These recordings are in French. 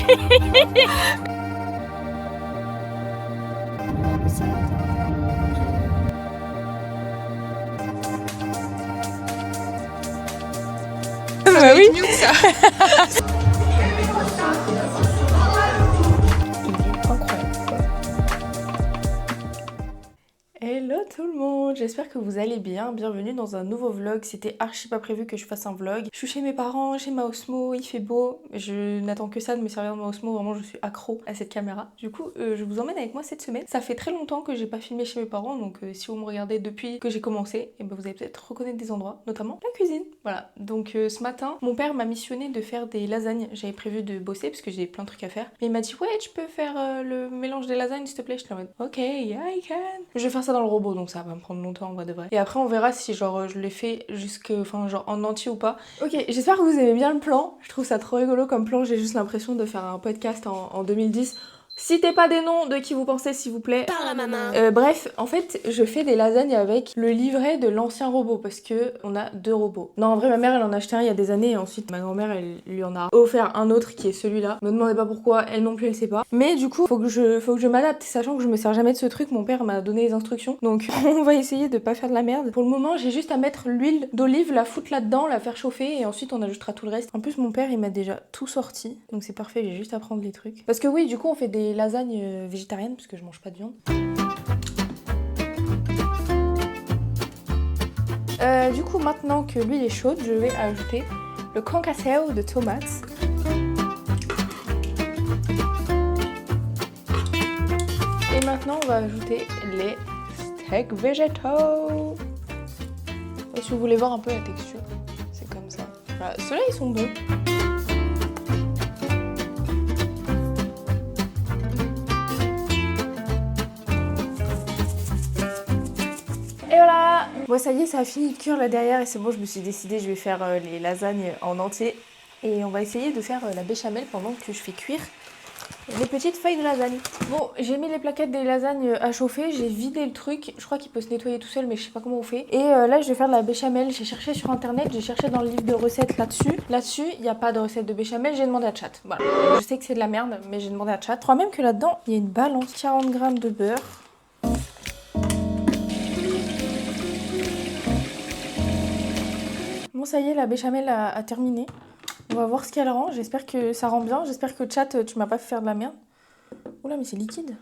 manger. Bah oui. Mieux que ça. Hello tout le monde, j'espère que vous allez bien, bienvenue dans un nouveau vlog. C'était archi pas prévu que je fasse un vlog. Je suis chez mes parents, chez ma Osmo, il fait beau. Je n'attends que ça de me servir de ma Osmo, vraiment je suis accro à cette caméra. Du coup je vous emmène avec moi cette semaine. Ça fait très longtemps que j'ai pas filmé chez mes parents, donc si vous me regardez depuis que j'ai commencé, et ben vous allez peut-être reconnaître des endroits, notamment la cuisine. Voilà, donc ce matin, mon père m'a missionné de faire des lasagnes. J'avais prévu de bosser parce que j'ai plein de trucs à faire. Mais il m'a dit ouais tu peux faire le mélange des lasagnes s'il te plaît. Je suis en mode ok yeah I can. Je vais faire ça dans le robot donc ça va me prendre longtemps en vrai de vrai. Et après on verra si genre je l'ai fait jusque enfin genre en entier ou pas. Ok, j'espère que vous aimez bien le plan. Je trouve ça trop rigolo comme plan. J'ai juste l'impression de faire un podcast en 2010. Citez pas des noms de qui vous pensez s'il vous plaît. Par la maman. Bref, en fait, je fais des lasagnes avec le livret de l'ancien robot parce que on a deux robots. Non, en vrai, ma mère elle en a acheté un il y a des années et ensuite ma grand-mère elle lui en a offert un autre qui est celui-là. Me demandez pas pourquoi, elle non plus elle sait pas. Mais du coup, faut que je m'adapte, sachant que je me sers jamais de ce truc. Mon père m'a donné les instructions, donc on va essayer de pas faire de la merde. Pour le moment, j'ai juste à mettre l'huile d'olive, la foutre là-dedans, la faire chauffer et ensuite on ajoutera tout le reste. En plus, mon père il m'a déjà tout sorti, donc c'est parfait. J'ai juste à prendre les trucs. Parce que oui, du coup, on fait des lasagnes végétariennes parce que je mange pas de viande. Du coup, maintenant que l'huile est chaude, je vais ajouter le concasseo de tomates. Et maintenant, on va ajouter les steaks végétaux. Et si vous voulez voir un peu la texture, c'est comme ça. Voilà, ceux-là, ils sont bons. Bon ça y est, ça a fini de cuire là derrière et c'est bon, je me suis décidée, je vais faire les lasagnes en entier. Et on va essayer de faire la béchamel pendant que je fais cuire les petites feuilles de lasagne. Bon, j'ai mis les plaquettes des lasagnes à chauffer, j'ai vidé le truc. Je crois qu'il peut se nettoyer tout seul mais je sais pas comment on fait. Et là je vais faire de la béchamel, j'ai cherché sur internet, j'ai cherché dans le livre de recettes là-dessus. Là-dessus, il n'y a pas de recette de béchamel, j'ai demandé à Chat. Voilà, je sais que c'est de la merde mais j'ai demandé à Chat. Je crois même que là-dedans, il y a une balance, 40 g de beurre. Bon ça y est, la béchamel a terminé. On va voir ce qu'elle rend, j'espère que ça rend bien. J'espère que Chat, tu m'as pas fait faire de la merde. Oula mais c'est liquide.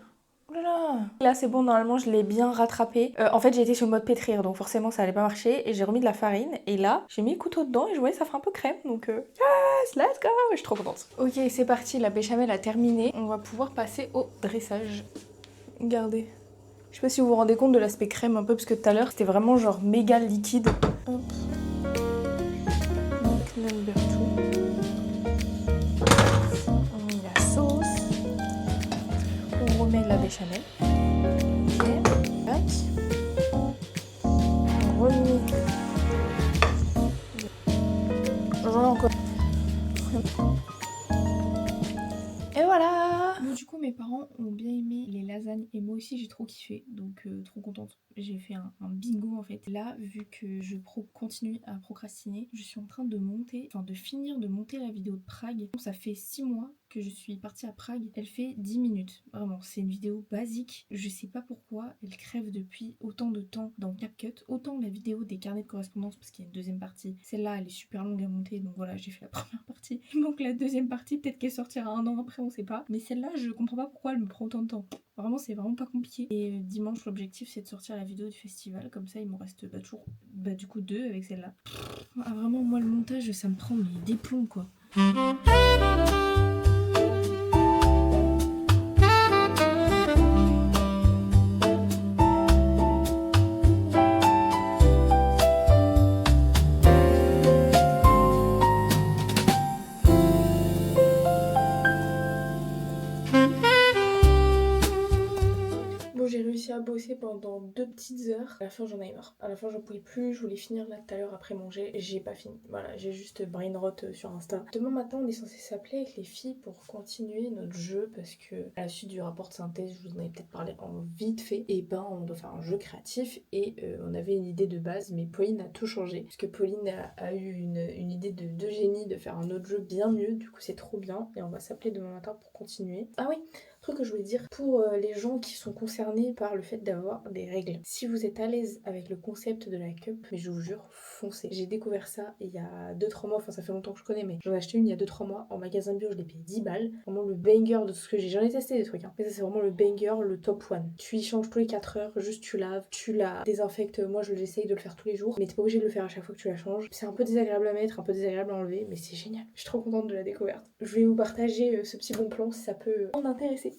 Oulala. Là c'est bon, normalement je l'ai bien rattrapé. En fait j'ai été sur le mode pétrir donc forcément ça allait pas marcher. Et j'ai remis de la farine et là j'ai mis le couteau dedans et je voyais ça fait un peu crème. Donc yes, let's go. Je suis trop contente. Ok c'est parti, la béchamel a terminé. On va pouvoir passer au dressage. Regardez. Je sais pas si vous vous rendez compte de l'aspect crème un peu parce que tout à l'heure c'était vraiment genre méga liquide. Hop. On met la sauce, on remet de la béchamel, et tac, on remet, j'en ai encore, et voilà. Bon, du coup mes parents ont bien aimé les lasagnes et moi aussi j'ai trop kiffé, donc trop contente. J'ai fait un bingo en fait. Là, vu que je continue à procrastiner, je suis en train de finir de monter la vidéo de Prague. Ça fait 6 mois que je suis partie à Prague. Elle fait 10 minutes. Vraiment, c'est une vidéo basique. Je sais pas pourquoi elle crève depuis autant de temps dans CapCut. Autant la vidéo des carnets de correspondance parce qu'il y a une deuxième partie. Celle-là, elle est super longue à monter. Donc voilà, j'ai fait la première partie. Il manque la deuxième partie. Peut-être qu'elle sortira un an après, on sait pas. Mais celle-là, je comprends pas pourquoi elle me prend autant de temps. Vraiment, c'est vraiment pas compliqué. Et dimanche, l'objectif, c'est de sortir la vidéo du festival. Comme ça, il m'en reste toujours du coup 2 avec celle-là. Ah, vraiment, moi, le montage, ça me prend des plombs, quoi. J'ai réussi à bosser pendant 2 petites heures. À la fin j'en avais marre. À la fin j'en pouvais plus, je voulais finir là tout à l'heure après manger. J'ai pas fini. Voilà, j'ai juste brainrot sur Insta. Demain matin on est censé s'appeler avec les filles pour continuer notre jeu parce que à la suite du rapport de synthèse, je vous en avais peut-être parlé en vite fait, et ben on doit faire un jeu créatif et on avait une idée de base mais Pauline a tout changé. Parce que Pauline a eu une idée de génie de faire un autre jeu bien mieux, du coup c'est trop bien et on va s'appeler demain matin pour continuer. Ah oui, truc que je voulais dire pour les gens qui sont concernés par le fait d'avoir des règles. Si vous êtes à l'aise avec le concept de la cup, mais je vous jure, foncez. J'ai découvert ça il y a 2-3 mois, enfin ça fait longtemps que je connais, mais j'en ai acheté une il y a 2-3 mois en magasin bio, je l'ai payé 10 balles. Vraiment le banger de tout ce que j'ai. J'en ai testé des trucs, hein. Mais ça c'est vraiment le banger, le top one. Tu y changes tous les 4 heures, juste tu laves, tu la désinfectes. Moi j'essaye de le faire tous les jours, mais t'es pas obligé de le faire à chaque fois que tu la changes. C'est un peu désagréable à mettre, un peu désagréable à enlever, mais c'est génial. Je suis trop contente de la découverte. Je vais vous partager ce petit bon plan si ça peut en intéresser.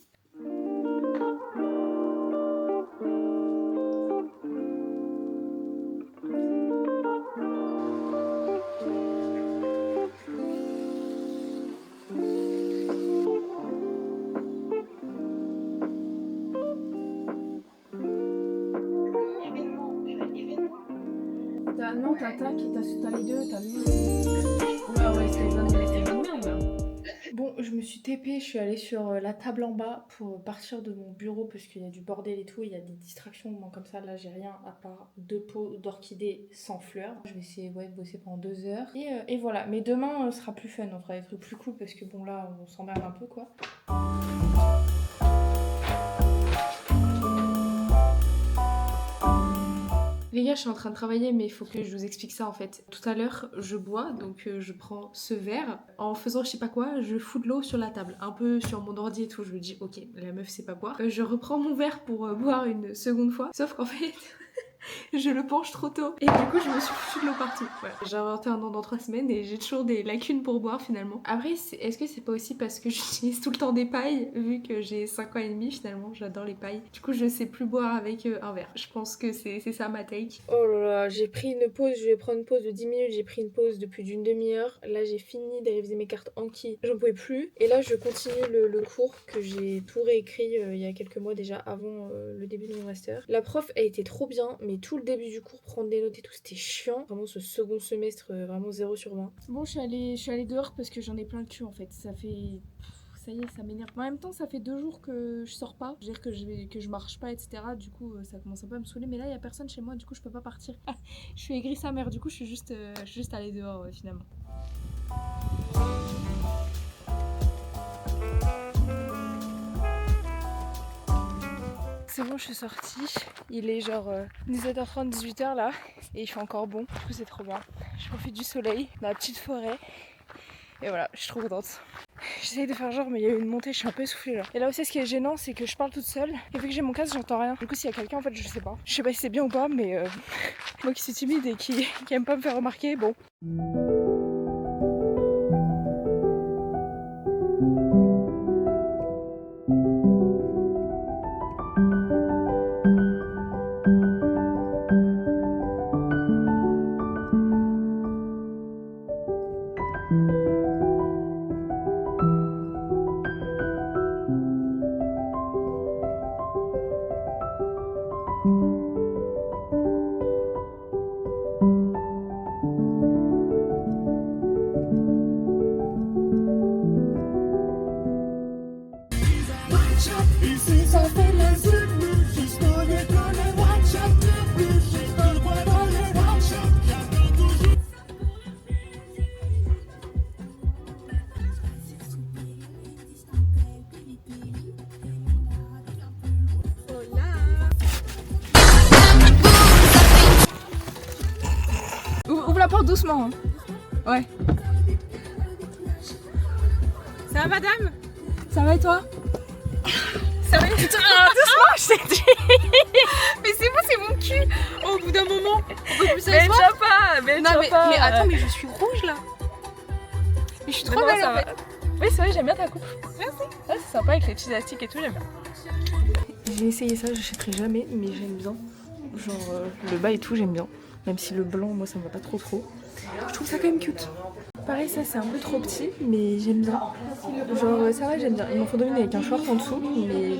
Non, t'attaques et t'as les deux, t'as le... Ouais, c'était une merde là. Bon, je me suis TP, je suis allée sur la table en bas pour partir de mon bureau parce qu'il y a du bordel et tout, il y a des distractions, moi comme ça, là j'ai rien à part 2 pots d'orchidées sans fleurs. Je vais essayer de bosser pendant 2 heures. Et voilà, mais demain sera plus fun, on fera des trucs plus cool parce que bon là on s'emmerde un peu quoi. Les gars, je suis en train de travailler, mais il faut que je vous explique ça en fait. Tout à l'heure, je bois, donc je prends ce verre. En faisant je sais pas quoi, je fous de l'eau sur la table, un peu sur mon ordi et tout. Je me dis, ok, la meuf sait pas boire. Je reprends mon verre pour boire une seconde fois. Sauf qu'en fait, je le penche trop tôt. Et du coup, je me suis foutu de l'eau partout. Ouais. J'ai inventé un nom dans 3 semaines et j'ai toujours des lacunes pour boire finalement. Après, est-ce que c'est pas aussi parce que j'utilise tout le temps des pailles, vu que j'ai 5 ans et demi finalement, j'adore les pailles. Du coup, je sais plus boire avec un verre. Je pense que c'est ça ma take. Oh là là, j'ai pris une pause, je vais prendre une pause de 10 minutes, j'ai pris une pause de plus d'une demi-heure. Là, j'ai fini de réviser mes cartes Anki, j'en pouvais plus. Et là, je continue le cours que j'ai tout réécrit il y a quelques mois déjà avant le début de mon master. La prof, elle était trop bien, mais tout le début du cours, prendre des notes et tout, c'était chiant. Vraiment, ce second semestre, vraiment 0 sur 20. Bon, je suis allée dehors parce que j'en ai plein le cul en fait. Ça fait... ça y est, ça m'énerve. En même temps, ça fait 2 jours que je sors pas. Je veux dire que je marche pas, etc. Du coup, ça commence un peu à me saouler. Mais là, il y a personne chez moi, du coup, je peux pas partir. Je suis aigrie sa mère, du coup, je suis juste allée dehors finalement. C'est bon, je suis sortie. Il est genre 17h30, 18h là. Et il fait encore bon. Du coup, c'est trop bien. Je profite du soleil dans la petite forêt. Et voilà, je suis trop contente. J'essaye de faire genre, mais il y a eu une montée, je suis un peu essoufflée là. Et là aussi, ce qui est gênant, c'est que je parle toute seule. Et vu que j'ai mon casque, j'entends rien. Du coup, s'il y a quelqu'un, en fait, je sais pas. Je sais pas si c'est bien ou pas, mais moi qui suis timide et qui aime pas me faire remarquer, bon. Ici ça fait les Zulu, juste au décolle les WhatsApp de plus, juste le droit dans les WhatsApp, j'attends toujours. Ouvre la porte doucement. Hein. Ouais. Ça va madame? Ça va et toi? Ça va? Putain, doucement, je t'ai dit. Mais c'est bon, c'est mon cul. Au bout d'un moment, on peut plus s'asseoir. Mais attends, mais je suis rouge là. Mais je suis trop belle en fait. Oui, c'est vrai, j'aime bien ta coupe. Merci. Ouais, c'est sympa avec les petits élastiques et tout, j'aime bien. J'ai essayé ça, j'achèterai jamais, mais j'aime bien. Genre le bas et tout, j'aime bien. Même si le blanc, moi, ça me va pas trop. Je trouve ça quand même cute. Pareil, ça c'est un peu trop petit, mais j'aime bien. Genre ça va, j'aime bien. Il m'en faut une avec un short en dessous, mais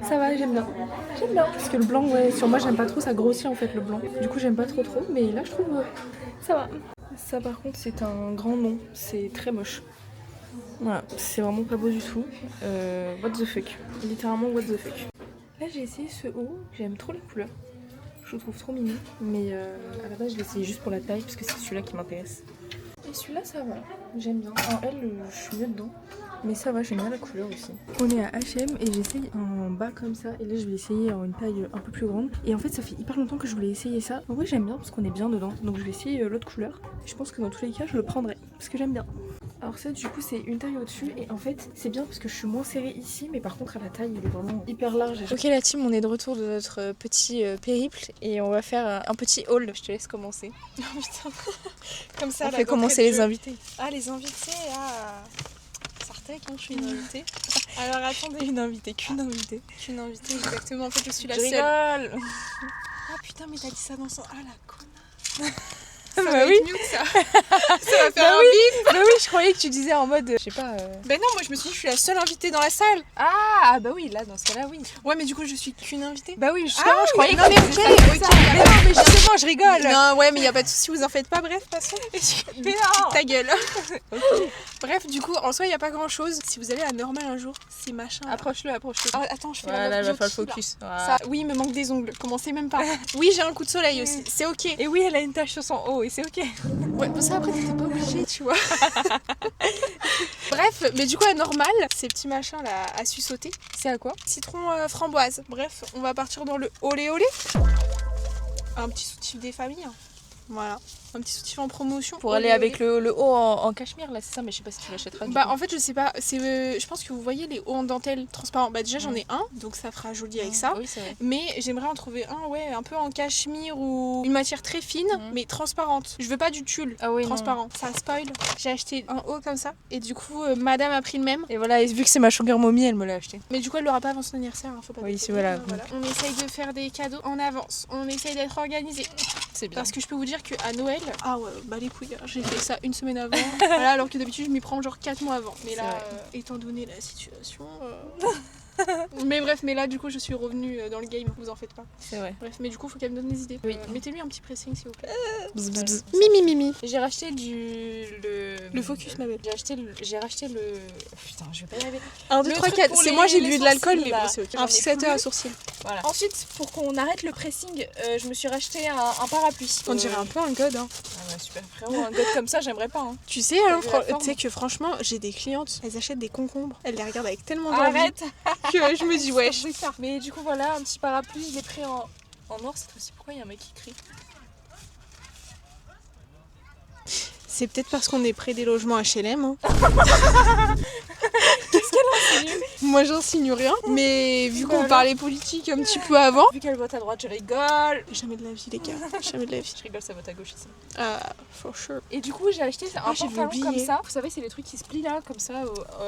ça va, j'aime bien. J'aime bien, parce que le blanc, ouais, sur moi j'aime pas trop, ça grossit en fait le blanc. Du coup j'aime pas trop, mais là je trouve ça va. Ça par contre c'est un grand non, c'est très moche. Voilà, c'est vraiment pas beau du tout. What the fuck, littéralement what the fuck. Là j'ai essayé ce haut, j'aime trop les couleurs. Je le trouve trop mignon, mais à la base je l'ai essayé juste pour la taille parce que c'est celui-là qui m'intéresse. Et celui-là ça va, j'aime bien. En elle je suis mieux dedans, mais ça va, j'aime bien la couleur aussi. On est à H&M et j'essaye un bas comme ça, et là je vais essayer en une taille un peu plus grande. Et en fait ça fait hyper longtemps que je voulais essayer ça. En vrai j'aime bien parce qu'on est bien dedans, donc je vais essayer l'autre couleur. Je pense que dans tous les cas je le prendrai parce que j'aime bien. Alors ça du coup c'est une taille au-dessus et en fait c'est bien parce que je suis moins serrée ici, mais par contre à la taille il est vraiment hyper large. Ok la team, on est de retour de notre petit périple et on va faire un petit haul. Je te laisse commencer. Oh putain. Comme ça, On fait commencer les invités. Ah, les invités, ah. Sartek, hein, je suis une invitée. Alors attendez. Une invitée, qu'une invitée. Qu'une invitée, exactement. En fait, je suis la Je seule. rigole. Ah putain, mais t'as dit ça dans son. Ah la connasse. Bah va oui. être mute, ça. Ça va faire un bip. Bah oui, je croyais que tu disais en mode, je sais pas. Ben non, moi je me suis dit, je suis la seule invitée dans la salle. Ah bah oui, là dans ce cas-là oui. Ouais, mais du coup, je suis qu'une invitée. Bah oui, justement, je croyais non, que mais tu disais ok, ça. ok. Mais non, mais justement, je rigole. Non, ouais, mais y a pas de souci, vous en faites pas, bref, passons. Mais non. Ta gueule. Bref, du coup, en soi, y a pas grand chose. Si vous allez à Normal un jour, c'est machin. Approche-le. Ah, attends, je fais Voilà, la il va meuf faire le Jockey, là. focus. Ça, oui, il me manque des ongles. Commencez même pas. Oui, j'ai un coup de soleil aussi. C'est ok. Et oui, elle a une tache sur son haut et c'est ok. Ouais, pour ça après t'étais pas obligée, tu vois. Bref, mais du coup à Normal, ces petits machins là à sussauter. C'est à quoi? Citron framboise. Bref, on va partir dans le olé olé. Un petit soutif des familles. Hein. Voilà. Un petit soutif en promotion. Pour aller avec le haut en cachemire là, c'est ça, mais je sais pas si tu l'achèteras. Bah en fait je sais pas, c'est je pense que vous voyez les hauts en dentelle transparents. Bah déjà j'en ai un, donc ça fera joli avec ça. Oui, c'est vrai. Mais j'aimerais en trouver un, ouais, un peu en cachemire ou une matière très fine, mais transparente. Je veux pas du tulle transparent. Ça spoil. J'ai acheté un haut comme ça, et du coup, madame a pris le même. Et voilà, et vu que c'est ma sugar mommy, elle me l'a acheté. Mais du coup, elle l'aura pas avant son anniversaire, hein, faut pas. Oui, c'est voilà. On essaye de faire des cadeaux en avance. On essaye d'être organisé. C'est bien. Parce que je peux vous dire qu'à Noël, ah ouais, bah les couilles, j'ai fait ça une semaine avant. Voilà, alors que d'habitude, je m'y prends genre 4 mois avant. Mais là, étant donné la situation. Mais bref, mais là du coup je suis revenue dans le game, vous en faites pas. C'est vrai. Bref, mais du coup faut qu'elle me donne des idées. Oui. Mettez-lui un petit pressing s'il vous plaît. Bzz, bzz, bzz. Mimi. J'ai racheté le focus ma belle. J'ai racheté le putain, je vais pas y arriver. 1, 2, Le 3, truc 4. pour C'est les- moi j'ai les bu de l'alcool, sourcils, mais là. bon c'est ok. J'en Un ai fixateur plus. à sourcils. Voilà. Ensuite, pour qu'on arrête le pressing, je me suis racheté un parapluie. On dirait un peu un god hein. Ah ouais, super frérot, un god comme ça, j'aimerais pas hein. Tu sais, hein, vu la forme. tu sais que franchement, j'ai des clientes, elles achètent des concombres, elles les regardent avec tellement d'envie Arrête. que je me dis wesh. Mais du coup voilà, un petit parapluie, je l'ai pris en noir cette fois-ci. Pourquoi il y a un mec qui crie? C'est peut-être parce qu'on est près des logements HLM. Hein. Qu'est-ce qu'elle insinue? Moi j'insinue rien, mais vu qu'on Voilà. parlait politique un petit peu avant. Vu qu'elle vote à droite, je rigole. Jamais de la vie les gars, jamais de la vie. Je rigole, ça vote à gauche ici. For sure. Et du coup, j'ai acheté un j'ai pantalon oublié. comme ça. Vous savez, c'est les trucs qui se plient là, comme ça,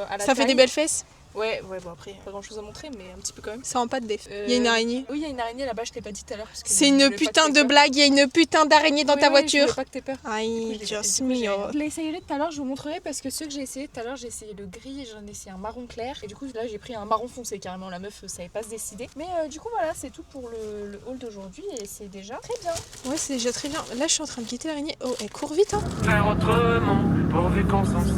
à la Ça fait taille. des belles fesses. Ouais, bon après, pas grand chose à montrer, mais un petit peu quand même. C'est en pâte def. Il y a une araignée. Oui, il y a une araignée là-bas, je t'ai pas dit tout à l'heure. parce que C'est je une voulais pas putain que de t'aies peur. blague, il y a une putain d'araignée dans Oui, ta oui, Je voiture. voulais pas que t'aies peur. Aïe, Du coup, just j'ai rien. me. Je l'ai essayé tout à l'heure, je vous montrerai parce que ceux que j'ai essayé tout à l'heure, j'ai essayé le gris et j'en ai essayé un marron clair. Et du coup, là, j'ai pris un marron foncé carrément. La meuf savait pas se décider. Mais du coup, voilà, c'est tout pour le haul d'aujourd'hui et c'est déjà très bien. Ouais, c'est déjà très bien. Là, je suis en train de guetter l'araignée. Oh, elle court vite, hein. Faire autrement, pourvu qu'on s'en sorte.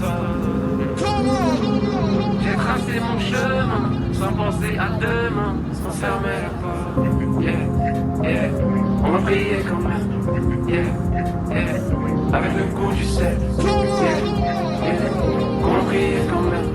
J'ai tracé mon chemin, sans penser à demain, sans fermer la porte. Yeah, yeah, on priait quand même. Yeah, yeah, avec le goût du sel. Yeah, yeah, on priait quand même.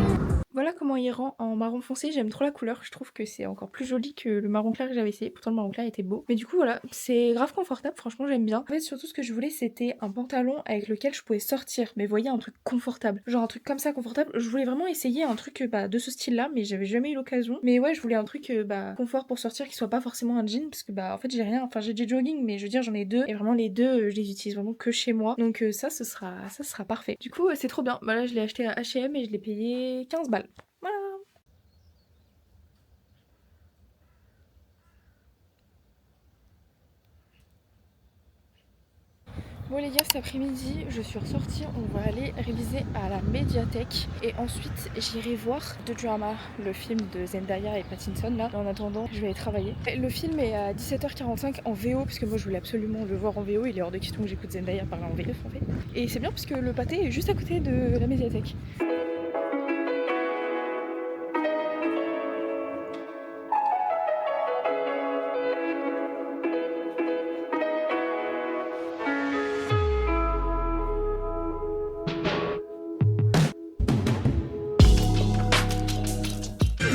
Voilà comment il rend en marron foncé, j'aime trop la couleur, je trouve que c'est encore plus joli que le marron clair que j'avais essayé, pourtant le marron clair était beau. Mais du coup voilà, c'est grave confortable, franchement j'aime bien. En fait surtout ce que je voulais c'était un pantalon avec lequel je pouvais sortir, mais voyez un truc confortable, genre un truc comme ça confortable. Je voulais vraiment essayer un truc de ce style là, mais j'avais jamais eu l'occasion. Mais ouais je voulais un truc confort pour sortir qui soit pas forcément un jean, parce que en fait j'ai rien, enfin j'ai du jogging mais je veux dire j'en ai deux, et vraiment les deux je les utilise vraiment que chez moi. Donc ça sera parfait. Du coup c'est trop bien, bah là je l'ai acheté à H&M et je l'ai payé 15 balles. Voilà. Bon les gars, cet après-midi, je suis ressortie, on va aller réviser à la médiathèque et ensuite j'irai voir The Drama, le film de Zendaya et Pattinson là. En attendant, je vais aller travailler. Le film est à 17h45 en VO parce que moi je voulais absolument le voir en VO, il est hors de question que j'écoute Zendaya parler en VF en fait. Et c'est bien parce que le pâté est juste à côté de la médiathèque.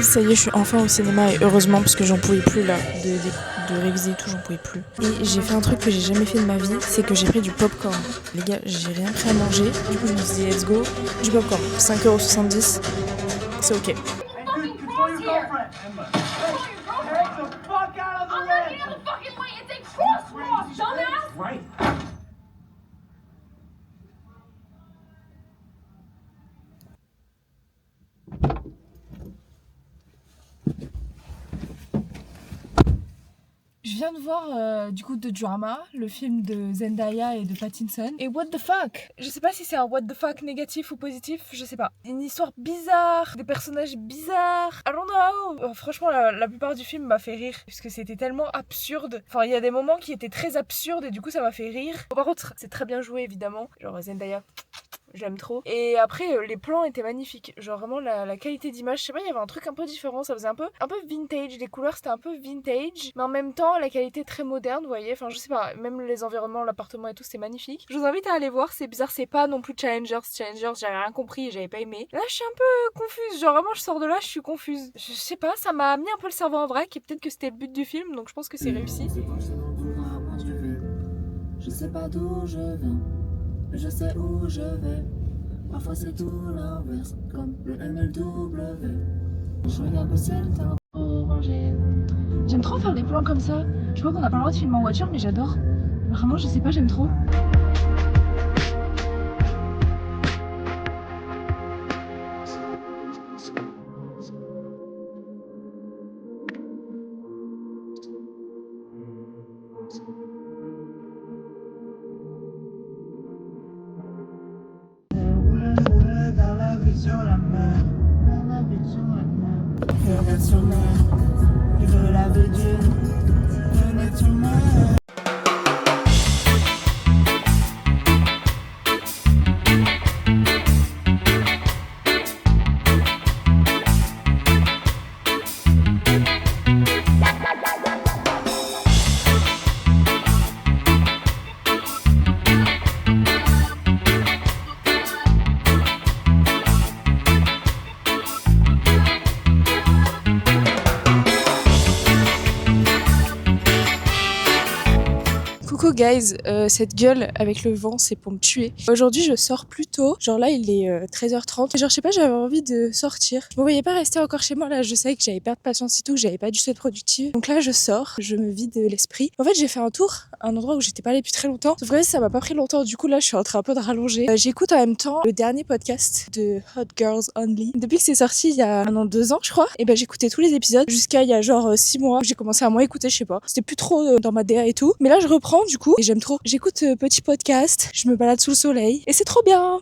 Ça y est, je suis enfin au cinéma et heureusement parce que j'en pouvais plus là, de réviser et tout, j'en pouvais plus. Et j'ai fait un truc que j'ai jamais fait de ma vie, c'est que j'ai pris du popcorn. Les gars, j'ai rien pris à manger, du coup je me suis dit let's go, du popcorn, 5,70€, c'est ok. Je viens de voir du coup The Drama, le film de Zendaya et de Pattinson. Et what the fuck? Je sais pas si c'est un what the fuck négatif ou positif, je sais pas. Une histoire bizarre, des personnages bizarres, I don't know. Franchement, la plupart du film m'a fait rire, puisque c'était tellement absurde. Enfin, il y a des moments qui étaient très absurdes et du coup ça m'a fait rire. Par contre, c'est très bien joué évidemment. Genre Zendaya, j'aime trop. Et après, les plans étaient magnifiques. Genre vraiment la qualité d'image, je sais pas, il y avait un truc un peu différent. Ça faisait un peu vintage. Les couleurs c'était un peu vintage, mais en même temps la qualité très moderne, vous voyez. Enfin je sais pas, même les environnements, l'appartement et tout, c'est magnifique. Je vous invite à aller voir. C'est bizarre, c'est pas non plus Challengers, j'avais rien compris et j'avais pas aimé. Là je suis un peu confuse. Genre vraiment je sors de là, je suis confuse. Je sais pas, ça m'a mis un peu le cerveau en vrac et peut-être que c'était le but du film, donc je pense que c'est réussi. Je sais pas d'où je viens, je sais où je vais. Parfois c'est tout l'inverse, comme le MLW. Je regarde le ciel teint orangé. J'aime trop faire des plans comme ça. Je crois qu'on a pas le droit de filmer en voiture, mais j'adore. Vraiment, je sais pas, j'aime trop. Regarde sur mer, je veux laver Dieu, venez sur mer. Coucou guys, cette gueule avec le vent c'est pour me tuer. Aujourd'hui je sors plus tôt, genre là il est 13h30 et genre je sais pas, j'avais envie de sortir. Je me voyais pas rester encore chez moi là, je savais que j'allais perdre patience et tout, que j'avais pas du tout être productive. Donc là je sors, je me vide l'esprit. En fait j'ai fait un tour, un endroit où j'étais pas allée depuis très longtemps. Sauf que ça m'a pas pris longtemps, du coup là je suis en train un peu de rallonger. J'écoute en même temps le dernier podcast de Hot Girls Only. Depuis que c'est sorti il y a 2 ans je crois, et ben j'écoutais tous les épisodes jusqu'à il y a genre 6 mois. J'ai commencé à moins écouter, je sais pas. C'était plus trop dans ma DA et tout. Mais là je reprends du coup et j'aime trop. J'écoute petit podcast, je me balade sous le soleil et c'est trop bien.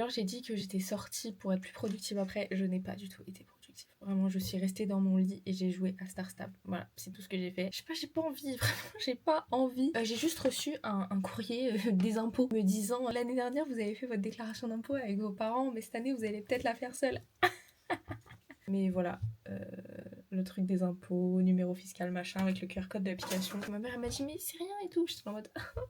l'heure j'ai dit que j'étais sortie pour être plus productive après, je n'ai pas du tout été productive. Vraiment, je suis restée dans mon lit et j'ai joué à Star Stable. Voilà, c'est tout ce que j'ai fait. Je sais pas, j'ai pas envie, vraiment, j'ai pas envie. J'ai juste reçu un courrier des impôts me disant l'année dernière vous avez fait votre déclaration d'impôt avec vos parents, mais cette année vous allez peut-être la faire seule. Mais voilà, le truc des impôts, numéro fiscal, machin, avec le QR code de l'application. Ma mère elle m'a dit mais c'est rien et tout. J'étais en mode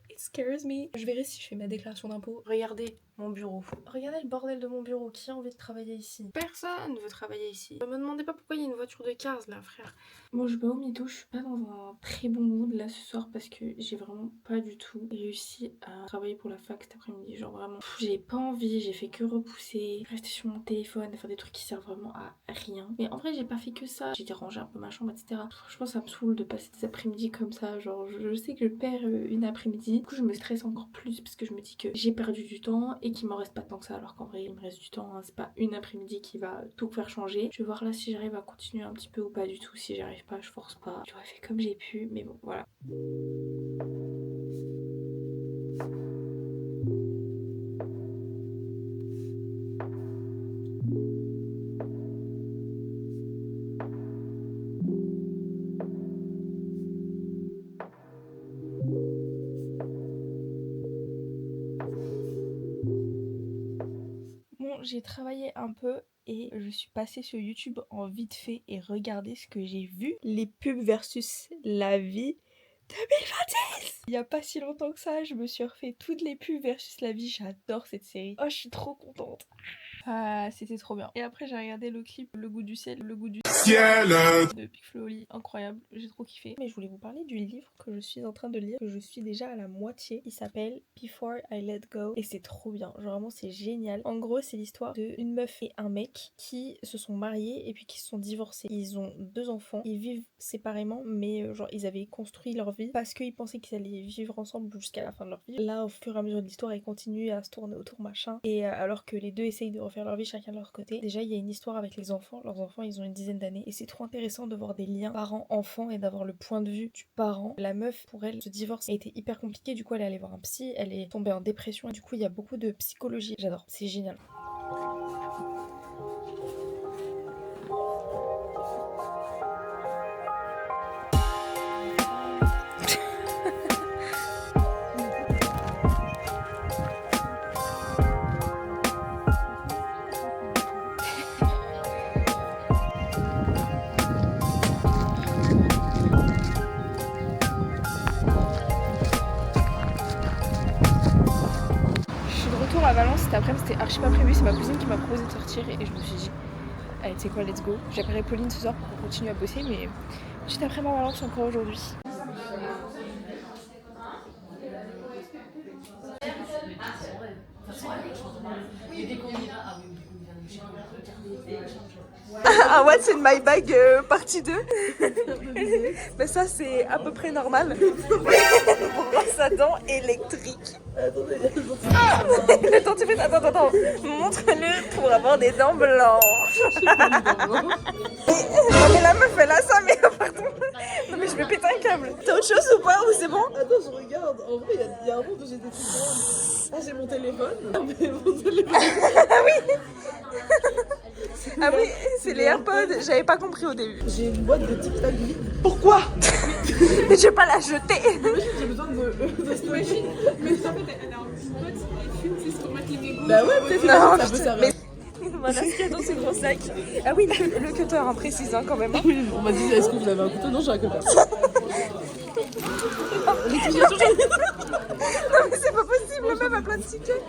it scares me. Je verrai si je fais ma déclaration d'impôt. Regardez mon bureau. Regardez le bordel de mon bureau. Qui a envie de travailler ici? Personne veut travailler ici. Ne me demandez pas pourquoi il y a une voiture de 15 là, frère. Bon, je vais au mytho. Je suis pas dans un très bon mood là ce soir parce que j'ai vraiment pas du tout réussi à travailler pour la fac cet après-midi. Genre vraiment, j'ai pas envie. J'ai fait que repousser, rester sur mon téléphone, faire des trucs qui servent vraiment à rien. Mais en vrai, j'ai pas fait que ça. J'ai dérangé un peu ma chambre, etc. Franchement, ça me saoule de passer des après-midi comme ça. Genre, je sais que je perds une après-midi. Du coup, je me stresse encore plus parce que je me dis que j'ai perdu du temps et qu'il m'en reste pas tant que ça. Alors qu'en vrai, il me reste du temps. Hein. C'est pas une après-midi qui va tout faire changer. Je vais voir là si j'arrive à continuer un petit peu ou pas du tout. Si j'arrive pas, je force pas. J'aurais fait comme j'ai pu. Mais bon, voilà. J'ai travaillé un peu et je suis passée sur YouTube en vite fait et regardez ce que j'ai vu. Les pubs versus la vie 2026. Il y a pas si longtemps que ça, je me suis refait toutes les pubs versus la vie. J'adore cette série. Oh, je suis trop contente. Ah, c'était trop bien. Et après, j'ai regardé le clip Le goût du ciel, le goût du ciel de Big Flo et Oli. Incroyable, j'ai trop kiffé. Mais je voulais vous parler du livre que je suis en train de lire, que je suis déjà à la moitié. Il s'appelle Before I Let Go et c'est trop bien. Genre vraiment, c'est génial. En gros, c'est l'histoire d'une meuf et un mec qui se sont mariés et puis qui se sont divorcés. Ils ont 2 enfants. Ils vivent séparément, mais genre ils avaient construit leur vie parce qu'ils pensaient qu'ils allaient vivre ensemble jusqu'à la fin de leur vie. Là, au fur et à mesure de l'histoire, ils continuent à se tourner autour machin. Et alors que les deux essayent de refaire leur vie chacun de leur côté. Déjà, il y a une histoire avec les enfants. Leurs enfants, ils ont une dizaine d'années. Et c'est trop intéressant de voir des liens parents-enfants et d'avoir le point de vue du parent. La meuf, pour elle, ce divorce a été hyper compliqué. Du coup, elle est allée voir un psy. Elle est tombée en dépression. Et du coup, il y a beaucoup de psychologie. J'adore. C'est génial. À Valence cet après-midi, c'était archi pas prévu, c'est ma cousine qui m'a proposé de sortir et je me suis dit allez tu sais quoi, let's go. J'appellerai Pauline ce soir pour qu'on continue à bosser, mais juste après à Valence encore aujourd'hui. Ah, what's in my bag partie 2. Mais ça c'est à peu près normal. Brosse à dents électrique. Le dentifrice, attends, montre-le pour avoir des dents blanches. Non mais la meuf elle a ça, mais pardon. Non mais je vais péter un câble. T'as autre chose ou pas ou c'est bon? Attends, je regarde. En vrai, il y a un monde où j'ai des trucs grands. Ah, j'ai mon téléphone. Ah, mais mon téléphone. Ah oui. Ah oui, c'est les AirPods, j'avais pas compris au début. J'ai une boîte de Tic Tac vide. Pourquoi? Mais je vais pas la jeter. J'ai besoin de stocker. Mais en fait, elle a un petit pote, elle fume, c'est pour mettre les mégots. Bah ouais, peut-être ça peut servir. Voilà ce qu'il y a dans ce gros sac. Ah oui, le cutter, hein, précise quand même. Oui, on m'a dit, est-ce que vous avez un couteau? Non, j'ai un cutter. Non mais c'est pas possible, le même a plein de tickets.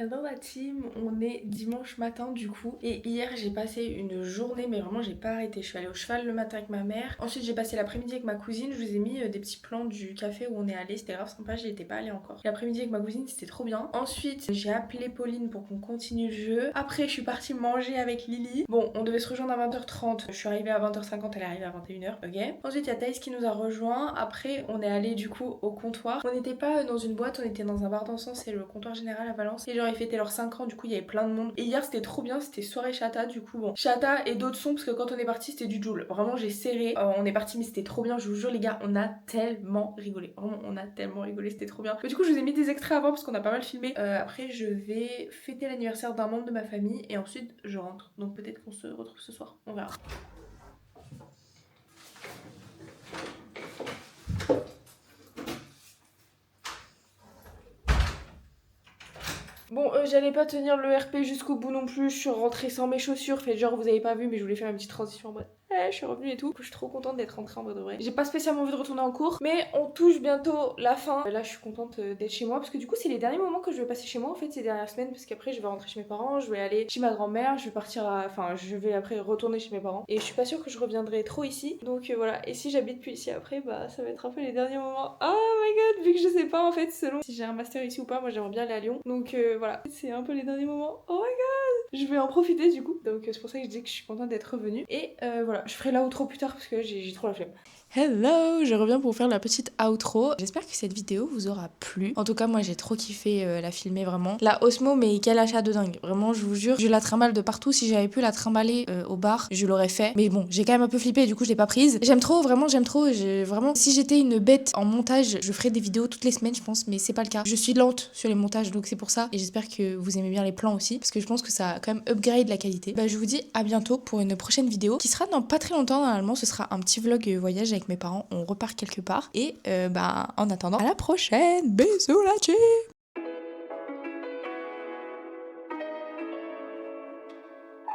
Hello la team, on est dimanche matin du coup et hier j'ai passé une journée mais vraiment j'ai pas arrêté. Je suis allée au cheval le matin avec ma mère, ensuite j'ai passé l'après-midi avec ma cousine, je vous ai mis des petits plans du café où on est allé, c'était grave sympa, j'y étais pas allée encore. L'après-midi avec ma cousine c'était trop bien. Ensuite j'ai appelé Pauline pour qu'on continue le jeu, après je suis partie manger avec Lily. Bon on devait se rejoindre à 20h30, je suis arrivée à 20h50, elle est arrivée à 21h, ok. Ensuite il y a Thaïs qui nous a rejoint, après on est allé du coup au comptoir. On n'était pas dans une boîte, on était dans un bar dansant, c'est le comptoir général à Valence. Et genre ils fêtaient leurs 5 ans, du coup il y avait plein de monde. Et hier c'était trop bien, c'était soirée chata du coup bon. Chata et d'autres sons parce que quand on est parti c'était du Joule. Vraiment j'ai serré, on est parti mais c'était trop bien, je vous jure les gars, on a tellement rigolé. Vraiment on a tellement rigolé, c'était trop bien. Mais du coup je vous ai mis des extraits avant parce qu'on a pas mal filmé. Après je vais fêter l'anniversaire d'un membre de ma famille et ensuite je rentre. Donc peut-être qu'on se retrouve ce soir, on verra. Bon, j'allais pas tenir le RP jusqu'au bout non plus, je suis rentrée sans mes chaussures, fait genre vous avez pas vu mais je voulais faire une petite transition en mode je suis revenue et tout. Je suis trop contente d'être rentrée en vrai de vrai. J'ai pas spécialement envie de retourner en cours, mais on touche bientôt la fin. Là je suis contente d'être chez moi parce que du coup c'est les derniers moments que je vais passer chez moi en fait ces dernières semaines parce qu'après je vais rentrer chez mes parents, je vais aller chez ma grand-mère, je vais partir à... Enfin je vais après retourner chez mes parents et je suis pas sûre que je reviendrai trop ici. Donc voilà, et si j'habite plus ici après bah ça va être un peu les derniers moments. Oh my god, vu que je sais pas en fait selon si j'ai un master ici ou pas, moi j'aimerais bien aller à Lyon. Donc voilà, c'est un peu les derniers moments. Oh my god, je vais en profiter du coup. Donc c'est pour ça que je dis que je suis contente d'être revenue. Et voilà, je ferai l'outro plus tard parce que j'ai trop la flemme. Hello, je reviens pour faire la petite outro. J'espère que cette vidéo vous aura plu. En tout cas, moi j'ai trop kiffé la filmer vraiment. La Osmo, mais quel achat de dingue. Vraiment, je vous jure, je la trimballe de partout. Si j'avais pu la trimballer au bar, je l'aurais fait. Mais bon, j'ai quand même un peu flippé, du coup je l'ai pas prise. J'aime trop, vraiment, j'aime trop. Vraiment, si j'étais une bête en montage, je ferais des vidéos toutes les semaines, je pense, mais c'est pas le cas. Je suis lente sur les montages, donc c'est pour ça. Et j'espère que vous aimez bien les plans aussi, parce que je pense que ça a quand même upgrade la qualité. Bah, je vous dis à bientôt pour une prochaine vidéo qui sera dans pas très longtemps. Normalement, ce sera un petit vlog voyage avec mes parents, on repart quelque part et en attendant à la prochaine, bisous la team.